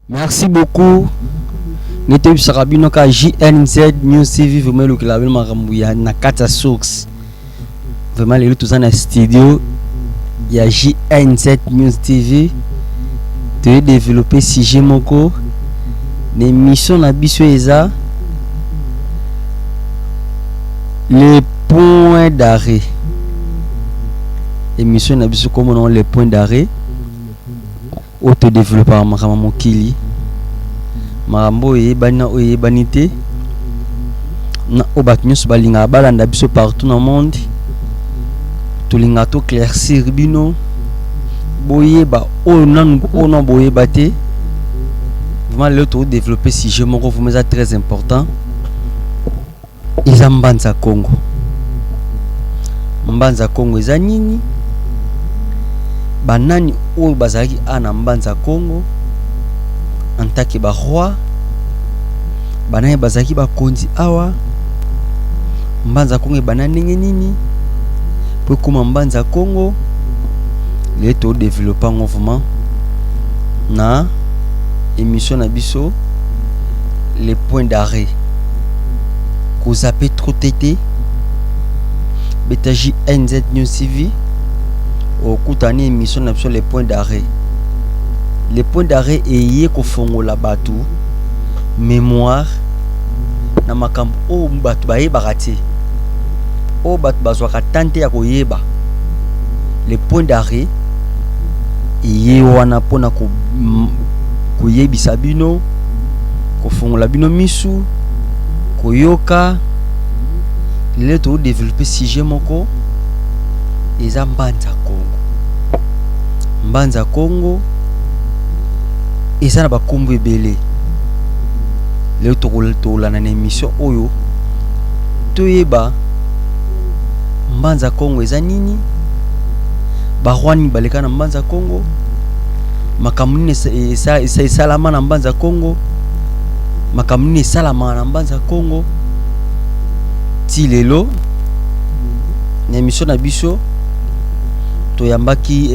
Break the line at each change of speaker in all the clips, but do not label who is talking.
Merci beaucoup. N'était Sarabino ka JNZ News TV vraiment le clavel marambuya na kata source. Vraiment les tous en studio. Il y a JNZ News TV. De développer sujet moko. L'émission na biso eza les points d'arrêt. Émission na biso comme on les points d'arrêt. Autodéveloppement makambo mokili makambo eyebana oyebanite na obat nyonso balinga balanda biso partout dans le monde tolinga to claircir bino boyeba o nan o non boyeba te vraiment le to développer sujet moko vraiment très important eza mbanza Congo eza nini banani oyo bazalaki ana mbanza Congo en tant que roi banani bazalaki bakonzi awa mbanza Congo banani nini pour kuma mbanza Congo les to développement mouvement na émission na biso les points d'arrêt ko zappé trop tété betaji NZ News TV au koutani émission sur les points d'arrêt. Les points d'arrêt et ko fongola batu mémoire na makambo o batu baye barati o batu bazwaka tante ya koyeba les points d'arrêt et wana pona ko yebisa bino ko fongola bino misu koyoka le to développer sujet moko eza mbanza Congo eza na bakombo ebele leo tolana na émission oyo toyeba mbanza Congo eza nini barwani baleka na mbanza Congo makambo nini esalama na mbanza Congo makambo nini esalama na mbanza Congo ti lelo na émission na biso toyambaki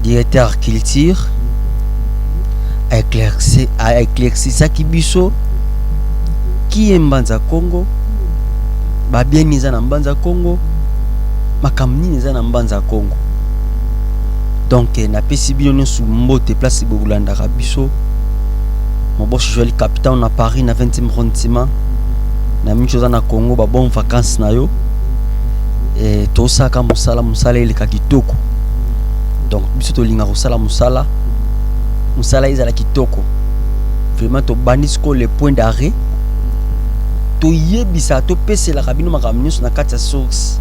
directeur culture a éclairci ça qui biso qui est mbanza Congo ba bien niza na mbanza Congo makamni niza na mbanza Congo donc na pesi bino nsu mbote place bobulanda ka biso mo boss joli capitaine na Paris na 20e arrondissement na michoza na Congo ba bon vacances na yo et tout ça comme musala ile ka kitoko donc biso to linga musala izala kitoko vraiment to banisko les points d'arrêt to yebisa to pesela kabino makamnyo na kati ya source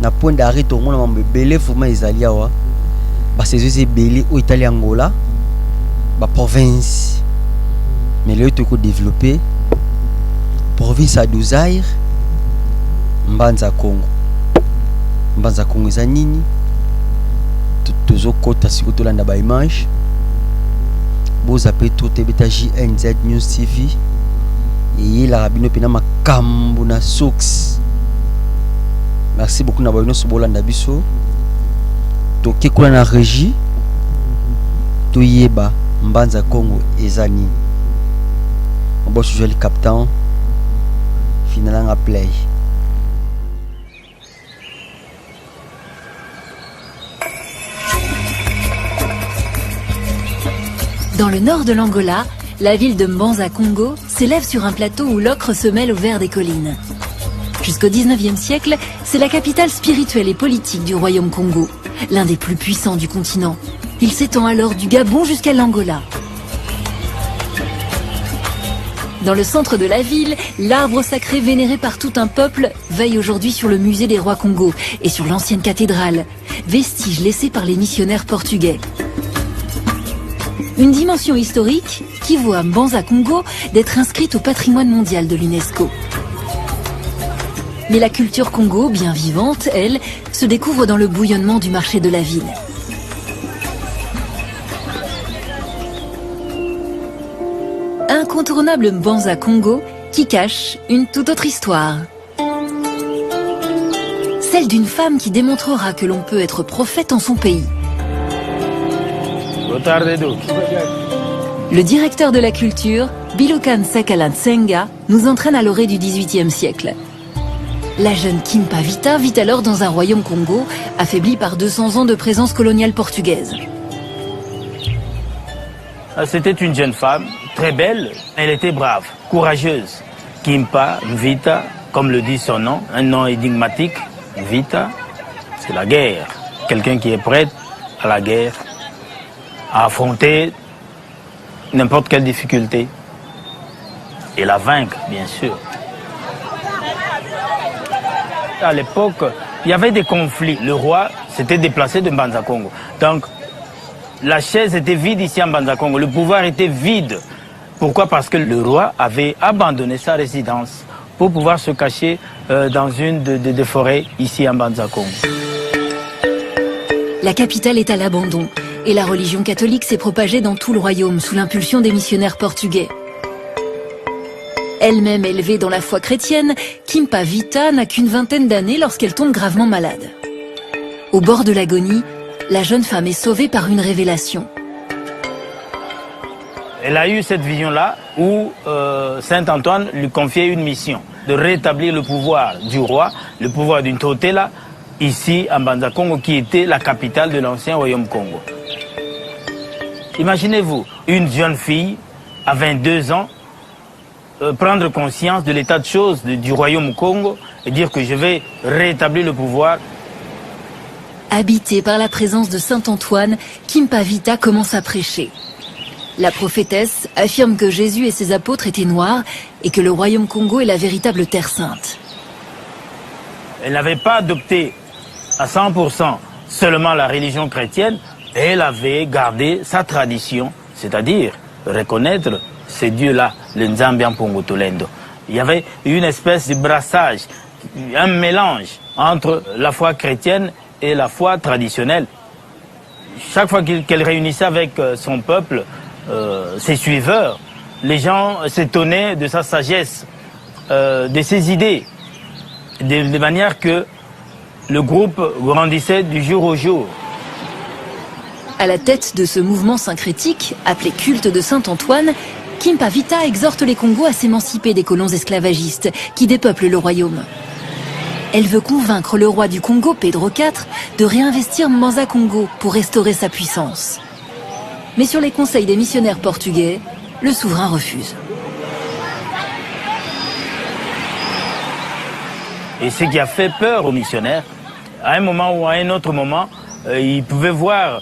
na point d'arrêt to mona mambe belé vraiment izalia wa ba saison belé au Italie Angola ba province mais le to ko développer province à Douzaire mbanza Congo eza nini tozo kota siko tolanda ba image boza pe to tebeta JNZ News TV et la rabino pena makambo na sox merci beaucoup na boino so bolanda biso to kekula na régie to yeba mbanza Congo eza nini on jouer le capitaine finalement à play.
Dans le nord de l'Angola, la ville de Mbanza Congo s'élève sur un plateau où l'ocre se mêle au vert des collines. Jusqu'au 19e siècle, c'est la capitale spirituelle et politique du royaume Congo, l'un des plus puissants du continent. Il s'étend alors du Gabon jusqu'à l'Angola. Dans le centre de la ville, l'arbre sacré vénéré par tout un peuple veille aujourd'hui sur le musée des rois Congo et sur l'ancienne cathédrale, vestige laissé par les missionnaires portugais. Une dimension historique qui voit Mbanza Congo d'être inscrite au patrimoine mondial de l'UNESCO. Mais la culture Congo, bien vivante, elle, se découvre dans le bouillonnement du marché de la ville. Incontournable Mbanza Congo qui cache une toute autre histoire. Celle d'une femme qui démontrera que l'on peut être prophète en son pays. Le directeur de la culture, Bilokan Sakala Tsenga, nous entraîne à l'orée du XVIIIe siècle. La jeune Kimpa Vita vit alors dans un royaume Congo, affaibli par 200 ans de présence coloniale portugaise.
C'était une jeune femme, très belle, elle était brave, courageuse. Kimpa Vita, comme le dit son nom, un nom énigmatique, Vita, c'est la guerre. Quelqu'un qui est prêt à la guerre, à affronter n'importe quelle difficulté et la vaincre, bien sûr. À l'époque, il y avait des conflits. Le roi s'était déplacé de Mbanza Congo. Donc, la chaise était vide ici en Mbanza Congo. Le pouvoir était vide. Pourquoi? Parce que le roi avait abandonné sa résidence pour pouvoir se cacher dans une des forêts ici en Mbanza Congo.
La capitale est à l'abandon et la religion catholique s'est propagée dans tout le royaume sous l'impulsion des missionnaires portugais. Elle-même élevée dans la foi chrétienne, Kimpa Vita n'a qu'une vingtaine d'années lorsqu'elle tombe gravement malade. Au bord de l'agonie, la jeune femme est sauvée par une révélation.
Elle a eu cette vision-là où Saint Antoine lui confiait une mission de rétablir le pouvoir du roi, le pouvoir d'une Totela, ici en Mbanza Congo, qui était la capitale de l'ancien royaume Congo. Imaginez-vous, une jeune fille à 22 ans, prendre conscience de l'état de choses du royaume Congo et dire que je vais rétablir le pouvoir.
Habitée par la présence de Saint Antoine, Kimpa Vita commence à prêcher. La prophétesse affirme que Jésus et ses apôtres étaient noirs et que le royaume Congo est la véritable terre sainte.
Elle n'avait pas adopté à 100% seulement la religion chrétienne, elle avait gardé sa tradition, c'est-à-dire reconnaître ces dieux-là, le Nzambian Pongotolendo. Il y avait une espèce de brassage, un mélange entre la foi chrétienne et la foi traditionnelle. Chaque fois qu'elle réunissait avec son peuple, ses suiveurs, les gens s'étonnaient de sa sagesse, de ses idées, de manière que le groupe grandissait du jour au jour.
À la tête de ce mouvement syncrétique, appelé culte de Saint Antoine, Kimpa Vita exhorte les Congos à s'émanciper des colons esclavagistes qui dépeuplent le royaume. Elle veut convaincre le roi du Congo, Pedro IV, de réinvestir Mbanza Congo pour restaurer sa puissance. Mais sur les conseils des missionnaires portugais, le souverain refuse.
Et ce qui a fait peur aux missionnaires, à un moment ou à un autre moment, ils pouvaient voir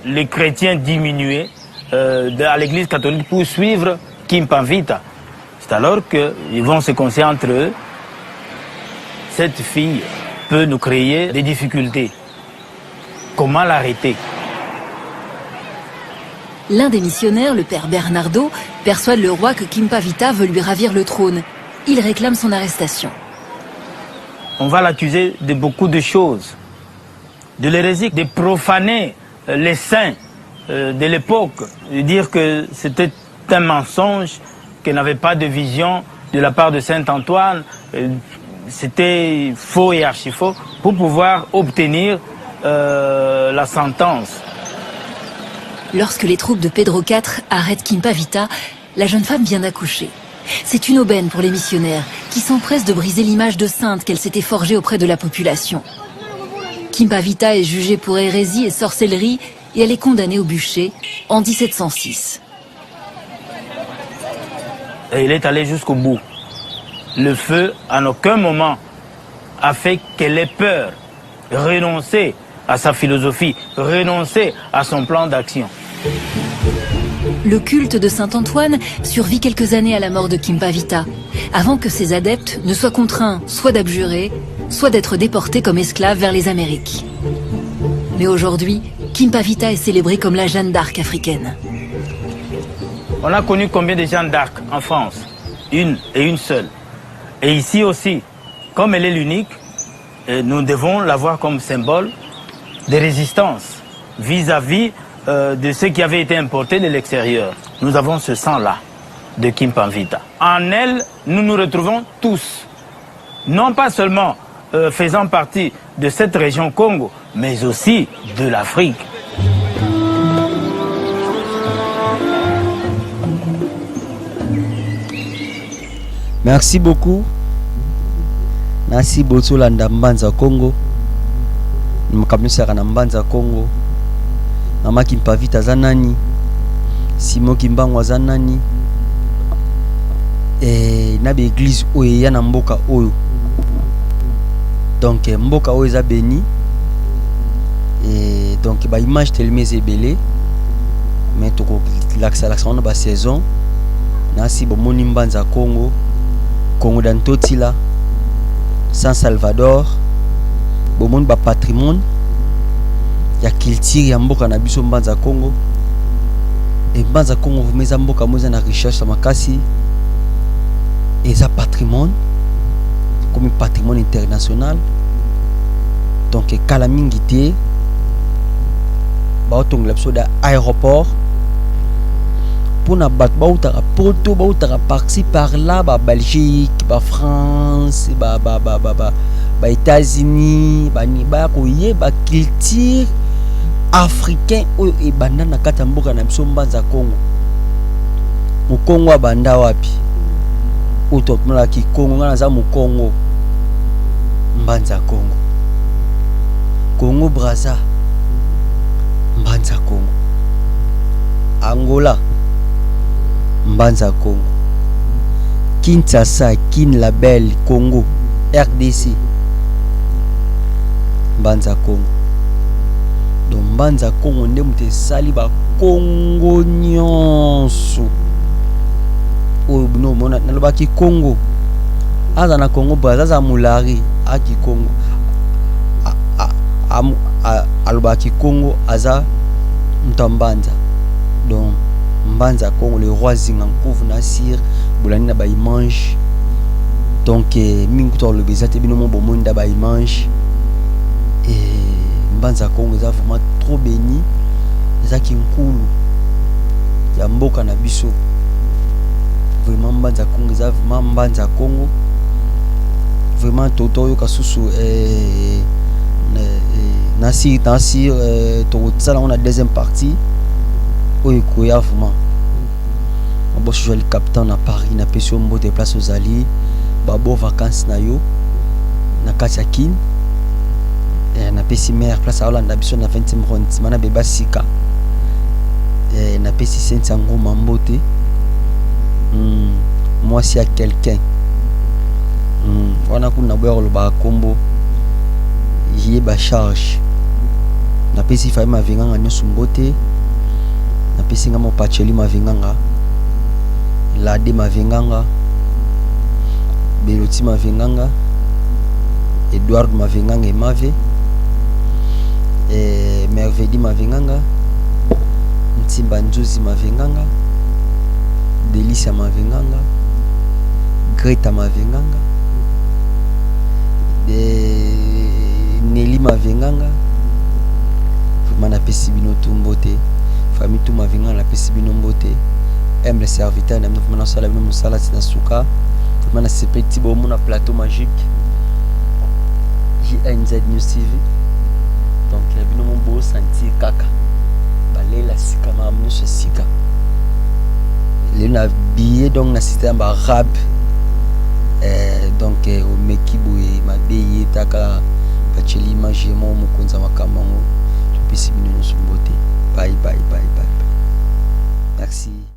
les chrétiens diminuer à l'église catholique pour suivre Kimpa Vita. C'est alors qu'ils vont se concentrer entre eux. Cette fille peut nous créer des difficultés. Comment l'arrêter?
L'un des missionnaires, le père Bernardo, persuade le roi que Kimpa Vita veut lui ravir le trône. Il réclame son arrestation.
On va l'accuser de beaucoup de choses. De l'hérésie, de profaner les saints de l'époque, de dire que c'était un mensonge, qu'elle n'avait pas de vision de la part de Saint Antoine, c'était faux et archi-faux, pour pouvoir obtenir la sentence.
Lorsque les troupes de Pedro IV arrêtent Kimpa Vita, la jeune femme vient d'accoucher. C'est une aubaine pour les missionnaires, qui s'empressent de briser l'image de sainte qu'elle s'était forgée auprès de la population. Kimpa Vita est jugée pour hérésie et sorcellerie et elle est condamnée au bûcher en 1706.
Et il est allé jusqu'au bout. Le feu, en aucun moment, a fait qu'elle ait peur, renoncer à sa philosophie, renoncer à son plan d'action.
Le culte de Saint Antoine survit quelques années à la mort de Kimpa Vita, avant que ses adeptes ne soient contraints soit d'abjurer, soit d'être déportés comme esclaves vers les Amériques. Mais aujourd'hui, Kimpa Vita est célébrée comme la Jeanne d'Arc africaine.
On a connu combien de Jeanne d'Arc en France? Une et une seule. Et ici aussi, comme elle est l'unique, nous devons la voir comme symbole de résistance vis-à-vis de ce qui avait été importé de l'extérieur. Nous avons ce sang-là de Kimpa Vita. En elle, nous nous retrouvons tous, non pas seulement faisant partie de cette région Congo, mais aussi de l'Afrique.
Merci beaucoup. Nasi Botolanda Mbanza Congo. Mkamnusaka na Mbanza Congo. Mama Kimpavita zanani. Simo Kimbangwa zanani. Na be église oyo ya na mboka oyo. Donc mboka oyo za béni. Et donc ba image tellement ebele. Mais to ko l'accent ba saison. Nasi bomoni Mbanza Congo. Congo d'Antotila. San Salvador. Bomoni ba patrimoine. Ya culture ya mboka na biso Mbanza Congo. Et Mbanza Congo vumeza mboka moza na recherche ya makasi. Et ça patrimoine comme patrimoine international. Donc kalamingité ba otong lapso da aéroport pour na bat ba utara poto ba utara par-ci par-là ba Belgique ba France ba États-Unis ba ni ba ko ye ba culture africain oyo e banda na kata mboka na biso Mbanza Congo. Mu Congo abanda wapi? Uto mala ki Congo ngana za mu Congo. Mbanza Congo. Congo Brazza. Mbanza Congo. Angola. Mbanza Congo. Kinshasa, Kinlabel, Congo, RDC. Mbanza Congo. Donc Mbanza Congo nde mute sali ba Congo nyonso. Oyo bino mona nalobaki Congo. Aza na Congo Brazza za mulari aki Congo. Alobaki Congo aza Mtambanza. Donc Mbanza Congo le roi Zingankouv Nasir bolani na ba image. Donc mingi to le bezate bino mo bomoni da ba image. Et Mbanza Congo eza vraiment trop béni. Eza kinkulu ya mboka na biso. Vraiment Mbanza Congo eza vraiment Mbanza Congo. Vraiment toto yo kasusu Nasir to tsala on a deuxième partie. Oyo koya vraiment. Bon je suis le capitaine à Paris na pesio mbo de place aux alliés. Babo vacances na yo na Kachakin. Na pesi mère place à Hollande biso na 20e arrondissement na beba sika. Na pesi Saint-Sango Mambote. Moi si à quelqu'un. Wana kuna boya lo ba kombo. Yé ba charge. Na pesi fa ma vinganga nyoso mbote. Na pesi ngamo pacheli ma vinganga. Lade ma vinganga. Beloti ma vinganga. Edouard ma vinganga emave. Mervedi ma vinganga. Ntimba Njozi ma vinganga. Delicia ma vinganga. Greta ma vinganga. Nelly ma vinganga. Vraiment na pesi bino tumbote. Famille tout ma vinganga na pesi bino mbote. Aime le serviteur na mna sala bino musala tina suka. Vraiment na ce petit beau mon plateau magique. JNZ News TV. Donc bino mon beau senti kaka. Balela sika ma mnu sika. Le na billet donc na système arabe. Donc au mekibu ma beye taka bacheli image mo mukunza makamango. Tupisi bino nsumbote. Bye bye bye bye. Merci.